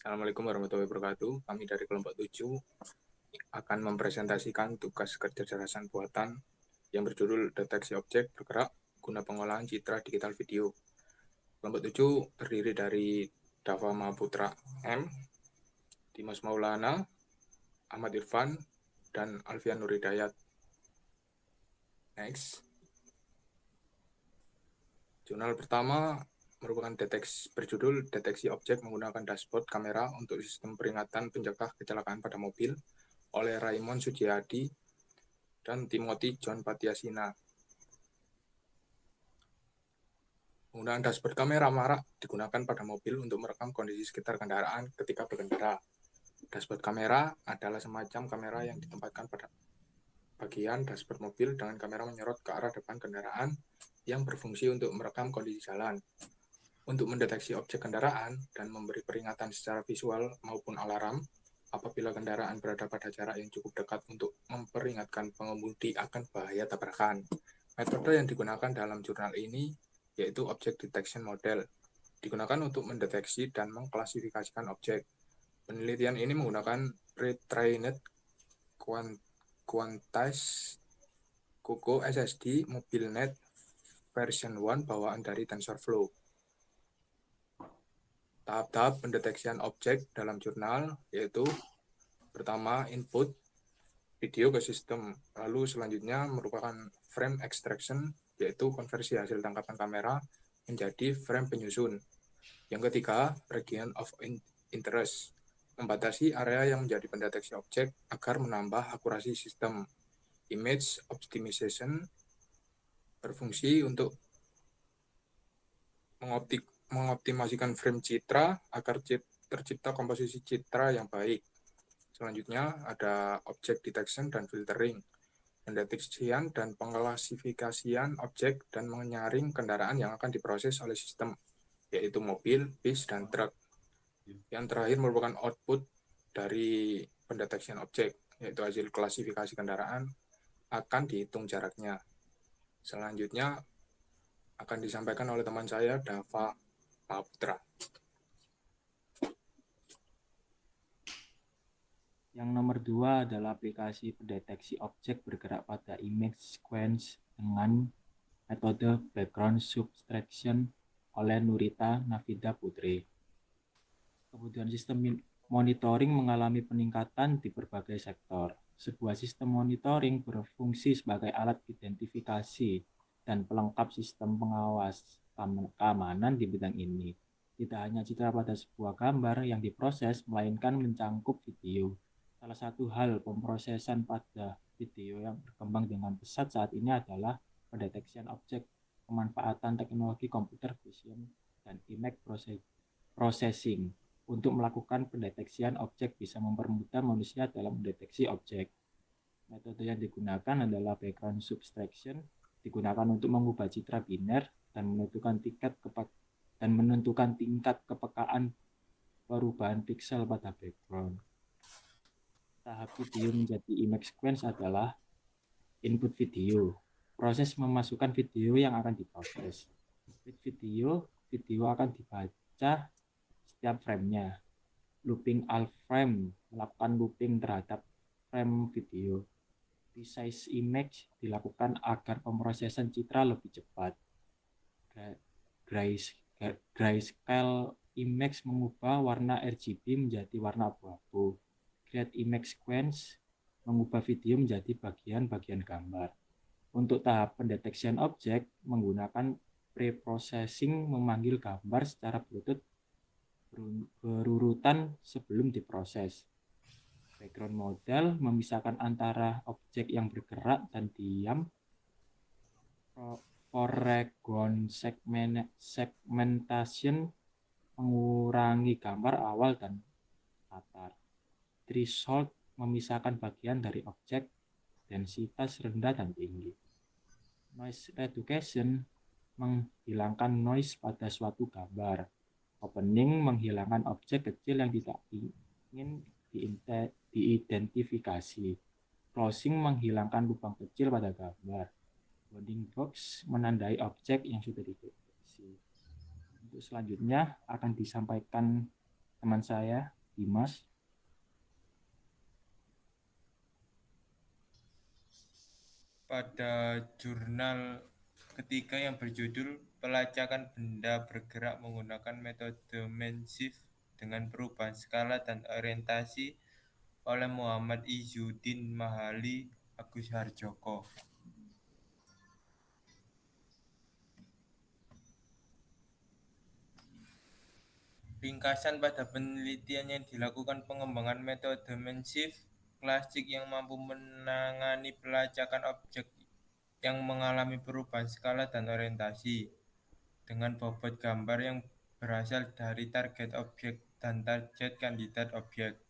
Assalamualaikum warahmatullahi wabarakatuh. Kami dari kelompok 7 akan mempresentasikan tugas kecerdasan buatan yang berjudul Deteksi Objek Bergerak guna pengolahan citra digital video. Kelompok 7 terdiri dari Dava Mahaputra M, Dimas Maulana, Ahmad Irfan, dan Alfian Nuridayat. Next. Jurnal pertama merupakan berjudul Deteksi Objek menggunakan dashboard kamera untuk sistem peringatan pencegah kecelakaan pada mobil oleh Raymond Sujiadi dan Timothy John Patiasina. Penggunaan dashboard kamera marak digunakan pada mobil untuk merekam kondisi sekitar kendaraan ketika berkendara. Dashboard kamera adalah semacam kamera yang ditempatkan pada bagian dashboard mobil dengan kamera menyorot ke arah depan kendaraan yang berfungsi untuk merekam kondisi jalan. Untuk mendeteksi objek kendaraan dan memberi peringatan secara visual maupun alarm apabila kendaraan berada pada jarak yang cukup dekat untuk memperingatkan pengemudi akan bahaya tabrakan. Metode yang digunakan dalam jurnal ini yaitu Object Detection Model, digunakan untuk mendeteksi dan mengklasifikasikan objek. Penelitian ini menggunakan Pre-trained Quantized Coco SSD MobileNet version 1 bawaan dari TensorFlow. Tahap-tahap pendeteksian objek dalam jurnal yaitu pertama input video ke sistem, lalu selanjutnya merupakan frame extraction yaitu konversi hasil tangkapan kamera menjadi frame penyusun. Yang ketiga, region of interest, membatasi area yang menjadi pendeteksi objek agar menambah akurasi sistem. Image optimization berfungsi untuk mengoptimasikan frame citra agar tercipta komposisi citra yang baik. Selanjutnya ada object detection dan filtering, pendeteksian dan pengklasifikasian objek dan menyaring kendaraan yang akan diproses oleh sistem, yaitu mobil, bis, dan truk. Yang terakhir merupakan output dari pendeteksian objek, yaitu hasil klasifikasi kendaraan akan dihitung jaraknya. Selanjutnya akan disampaikan oleh teman saya, Dava Mahaputra. Yang nomor 2 adalah aplikasi pendeteksi objek bergerak pada image sequence dengan metode background subtraction oleh Nurita Nafida Putri. Kemudian sistem monitoring mengalami peningkatan di berbagai sektor. Sebuah sistem monitoring berfungsi sebagai alat identifikasi dan pelengkap sistem pengawas keamanan di bidang ini. Tidak hanya citra pada sebuah gambar yang diproses, melainkan mencangkup video. Salah satu hal pemrosesan pada video yang berkembang dengan pesat saat ini adalah pendeteksian objek, pemanfaatan teknologi computer vision, dan image processing. Untuk melakukan pendeteksian objek bisa mempermudah manusia dalam mendeteksi objek. Metode yang digunakan adalah background subtraction, digunakan untuk mengubah citra biner dan menentukan tingkat kepekaan perubahan piksel pada background. Tahap video menjadi image sequence adalah input video, proses memasukkan video yang akan diproses. With video, video akan dibaca setiap framenya. Looping all frame, melakukan looping terhadap frame video. Resize image dilakukan agar pemrosesan citra lebih cepat. Grayscale image mengubah warna RGB menjadi warna abu-abu. Create image sequence mengubah video menjadi bagian-bagian gambar. Untuk tahap pendeteksian objek menggunakan pre-processing memanggil gambar secara berurutan sebelum diproses. Background model memisahkan antara objek yang bergerak dan diam. Foreground segmentation mengurangi gambar awal dan latar. Threshold memisahkan bagian dari objek, densitas rendah dan tinggi. Noise reduction menghilangkan noise pada suatu gambar. Opening menghilangkan objek kecil yang tidak ingin diidentifikasi. Closing menghilangkan lubang kecil pada gambar. Bounding box menandai objek yang sudah dideteksi. Untuk selanjutnya akan disampaikan teman saya, Dimas. Pada jurnal ketiga yang berjudul Pelacakan Benda Bergerak Menggunakan Metode Mensif dengan Perubahan Skala dan Orientasi oleh Muhammad Izzuddin Mahali, Agus Harjoko. Ringkasan pada penelitian yang dilakukan pengembangan metode Mensif klasik yang mampu menangani pelacakan objek yang mengalami perubahan skala dan orientasi dengan bobot gambar yang berasal dari target objek dan target kandidat objek.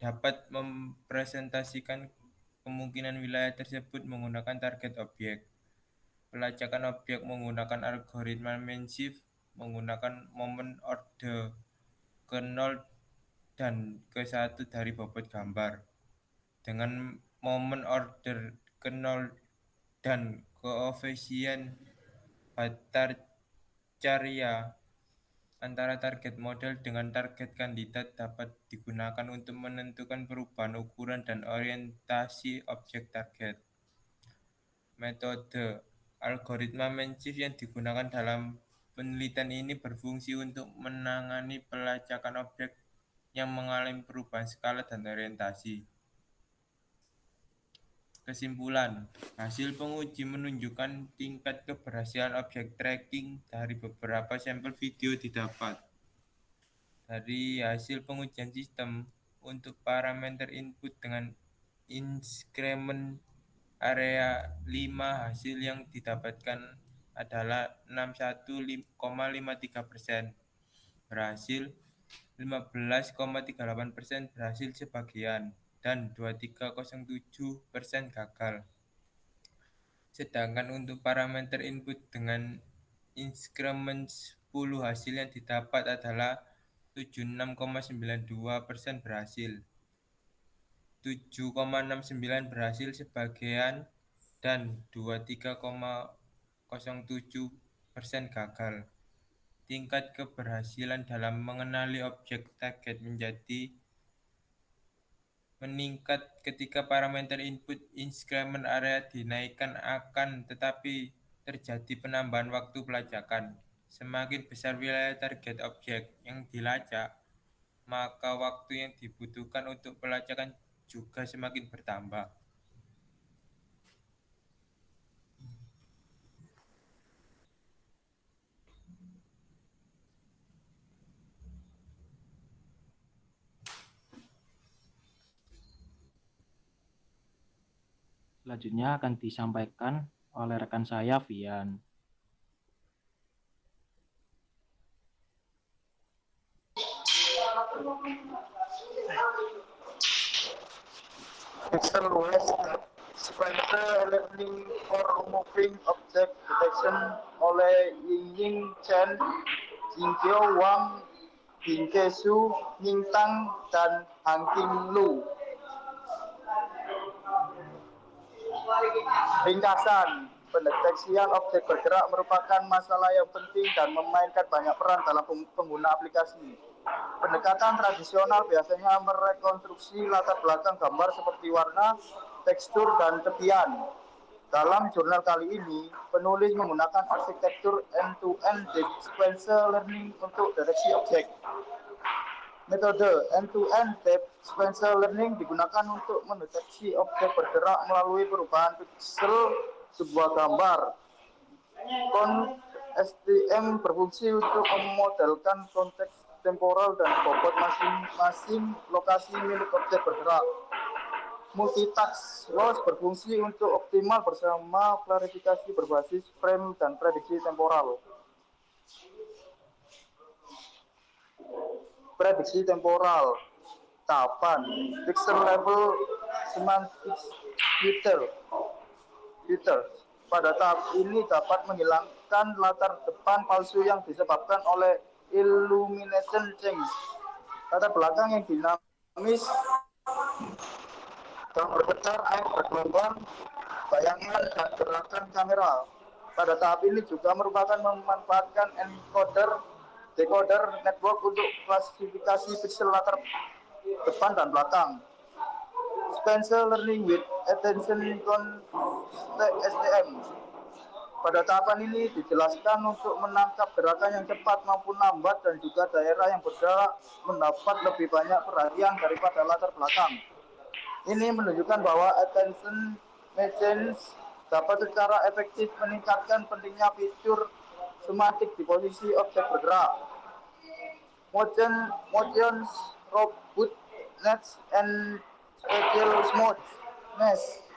Dapat mempresentasikan kemungkinan wilayah tersebut menggunakan target objek. Pelacakan objek menggunakan algoritma Mensif menggunakan momen orde ke-0 dan ke-1 dari bobot gambar. Dengan momen order ke-0 dan koefisien Bhattacharya antara target model dengan target kandidat dapat digunakan untuk menentukan perubahan ukuran dan orientasi objek target. Metode algoritma Mensif yang digunakan dalam penelitian ini berfungsi untuk menangani pelacakan objek yang mengalami perubahan skala dan orientasi. Kesimpulan, hasil penguji menunjukkan tingkat keberhasilan objek tracking dari beberapa sampel video didapat. Dari hasil pengujian sistem, untuk parameter input dengan increment area 5 hasil yang didapatkan adalah 61,53% berhasil, 15,38% berhasil sebagian, dan 23,07% gagal. Sedangkan untuk parameter input dengan increment 10 hasil yang didapat adalah 76,92% berhasil, 7,69% berhasil sebagian, dan 23,07% gagal. Tingkat keberhasilan dalam mengenali objek target meningkat ketika parameter input increment area dinaikkan akan tetapi terjadi penambahan waktu pelacakan. Semakin besar wilayah target objek yang dilacak, maka waktu yang dibutuhkan untuk pelacakan juga semakin bertambah. Selanjutnya akan disampaikan oleh rekan saya, Vian. Pixel West Sequential Learning for Moving Object Detection oleh Ying Chen, Jingqiu Wang, Bingke Su, Tang, dan Hangqing Lu. Ringkasan, pendeteksian objek bergerak merupakan masalah yang penting dan memainkan banyak peran dalam pengguna aplikasi. Pendekatan tradisional biasanya merekonstruksi latar belakang gambar seperti warna, tekstur, dan tepian. Dalam jurnal kali ini, penulis menggunakan arsitektur end-to-end sequential learning untuk deteksi objek. Metode end-to-end sequential learning digunakan untuk mendeteksi objek bergerak melalui perubahan piksel sebuah gambar. STM berfungsi untuk memodelkan konteks temporal dan bobot masing-masing lokasi milik objek bergerak. Multitask loss berfungsi untuk optimal bersama klarifikasi berbasis frame dan prediksi temporal. Prediksi temporal, tahapan, pixel level semantics filter. Pada tahap ini dapat menghilangkan latar depan palsu yang disebabkan oleh illumination change. Latar belakang yang dinamis, gambar besar, air bergelombang, bayangan, dan gerakan kamera. Pada tahap ini juga merupakan memanfaatkan encoder decoder network untuk klasifikasi pixel latar depan dan belakang. Spatial Learning with Attention Context STM. Pada tahapan ini dijelaskan untuk menangkap gerakan yang cepat maupun lambat dan juga daerah yang bergerak mendapat lebih banyak perhatian daripada latar belakang. Ini menunjukkan bahwa attention machines dapat secara efektif meningkatkan pentingnya fitur semantik di posisi objek bergerak. Motions, robustness, and spatial smoothness.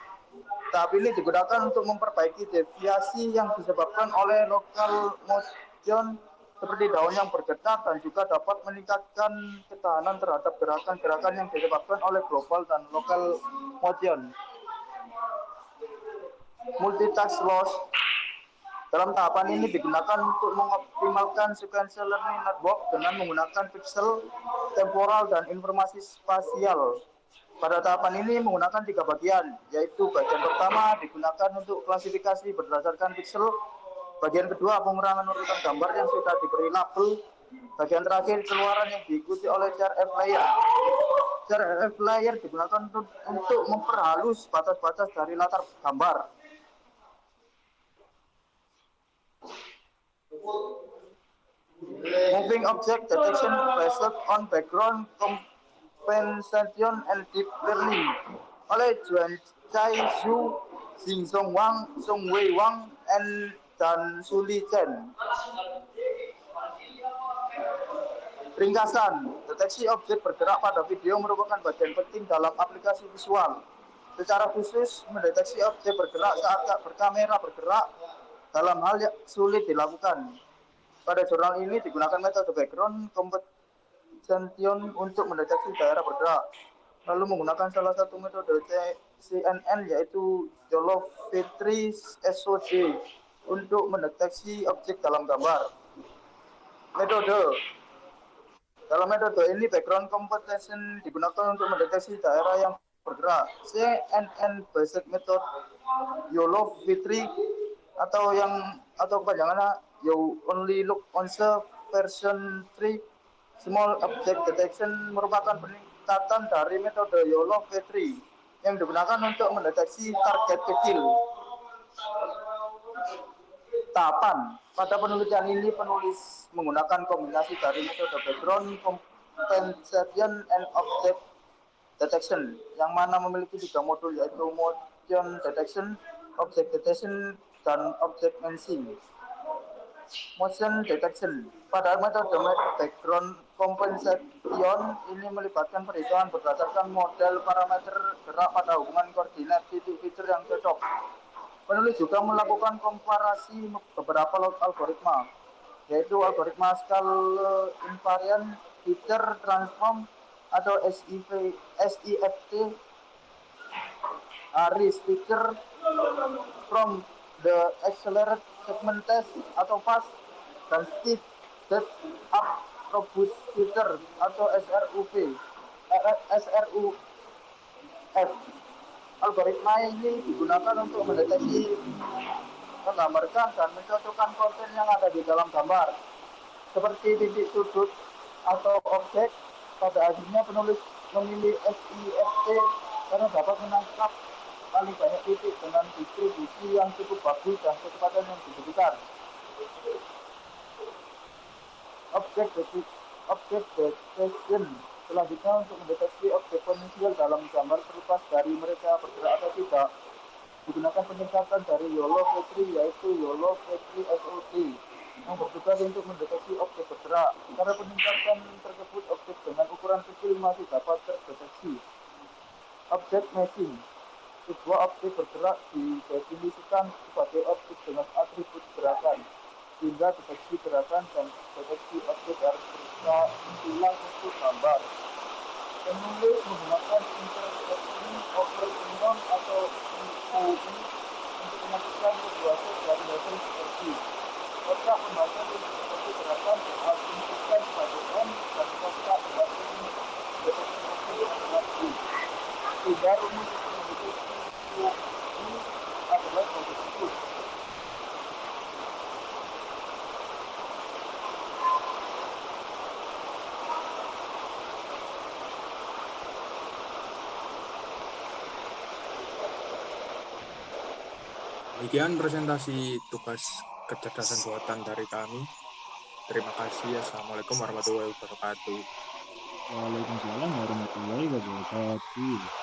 Tahap ini digunakan untuk memperbaiki deviasi yang disebabkan oleh local motion seperti daun yang bergetar dan juga dapat meningkatkan ketahanan terhadap gerakan-gerakan yang disebabkan oleh global dan local motion. Multitask loss. Dalam tahapan ini digunakan untuk mengoptimalkan sequential learning network dengan menggunakan pixel, temporal, dan informasi spasial. Pada tahapan ini menggunakan 3 bagian, yaitu bagian pertama digunakan untuk klasifikasi berdasarkan pixel, bagian kedua pengurangan urutan gambar yang sudah diberi label, bagian terakhir keluaran yang diikuti oleh CRF layer. CRF layer digunakan untuk memperhalus batas-batas dari latar gambar. Moving object detection based on background compensation and deep learning oleh Juan Chai Zhu, Xingzong Wang, Songwei Wang, dan Suli Chen. Ringkasan, deteksi objek bergerak pada video merupakan bagian penting dalam aplikasi visual. Secara khusus, mendeteksi objek bergerak saat berkamera bergerak dalam hal yang sulit dilakukan. Pada jurnal ini digunakan metode background compensation untuk mendeteksi daerah bergerak, lalu menggunakan salah satu metode CNN yaitu Jolovetry SOJ untuk mendeteksi objek dalam gambar. Dalam metode ini background compensation digunakan untuk mendeteksi daerah yang bergerak. CNN based method Jolovetry atau kepanjangannya You Only Look Observe version 3 Small Object Detection merupakan peningkatan dari metode Jolovetry yang digunakan untuk mendeteksi target kecil. Tahapan. Pada penelitian ini penulis menggunakan kombinasi dari metode background compensation and object detection yang mana memiliki 3 modul yaitu motion detection, object detection, dan object matching. Motion detection. Pada metode background compensation ini melibatkan perhitungan berdasarkan model parameter gerak pada hubungan koordinat titik fitur yang cocok. Penulis juga melakukan komparasi beberapa algoritma, yaitu algoritma scale invariant feature transform atau SIFT, Harris feature from the accelerated segment test atau FAST, dan Step up robust feature atau SRUF. Algoritma ini digunakan untuk mendeteksi, menggambarkan, dan mencocokkan konten yang ada di dalam gambar, seperti titik sudut atau objek. Pada akhirnya penulis memilih SIFT karena dapat menangkap paling banyak titik dengan distribusi yang cukup bagus dan kecepatan yang dibutuhkan. Object detection selanjutnya untuk mendeteksi objek potensial dalam gambar terlepas dari mereka bergerak atau tidak digunakan peningkatan dari Jolovetry yaitu Jolovetry SOD yang bertugas untuk mendeteksi objek bergerak. Karena peningkatan tersebut objek dengan ukuran kecil masih dapat terdeteksi. Object matching. Sebuah objek bergerak didefinisikan sebagai objek dengan atribut gerakan, sehingga deteksi gerakan dan deteksi objek harus berusaha ulang untuk gambar. Penulis menggunakan intersection operator atau IOI untuk menentukan kedua set dari hasil seperti kotak pembaca seperti gerakan diasumsikan sebagai N dan kotak pembaca deteksi objek lagi. Sehingga rumus ini adalah sebagai berikut. Demikian presentasi tugas kecerdasan buatan dari kami. Terima kasih. Assalamualaikum warahmatullahi wabarakatuh. Waalaikumsalam warahmatullahi wabarakatuh.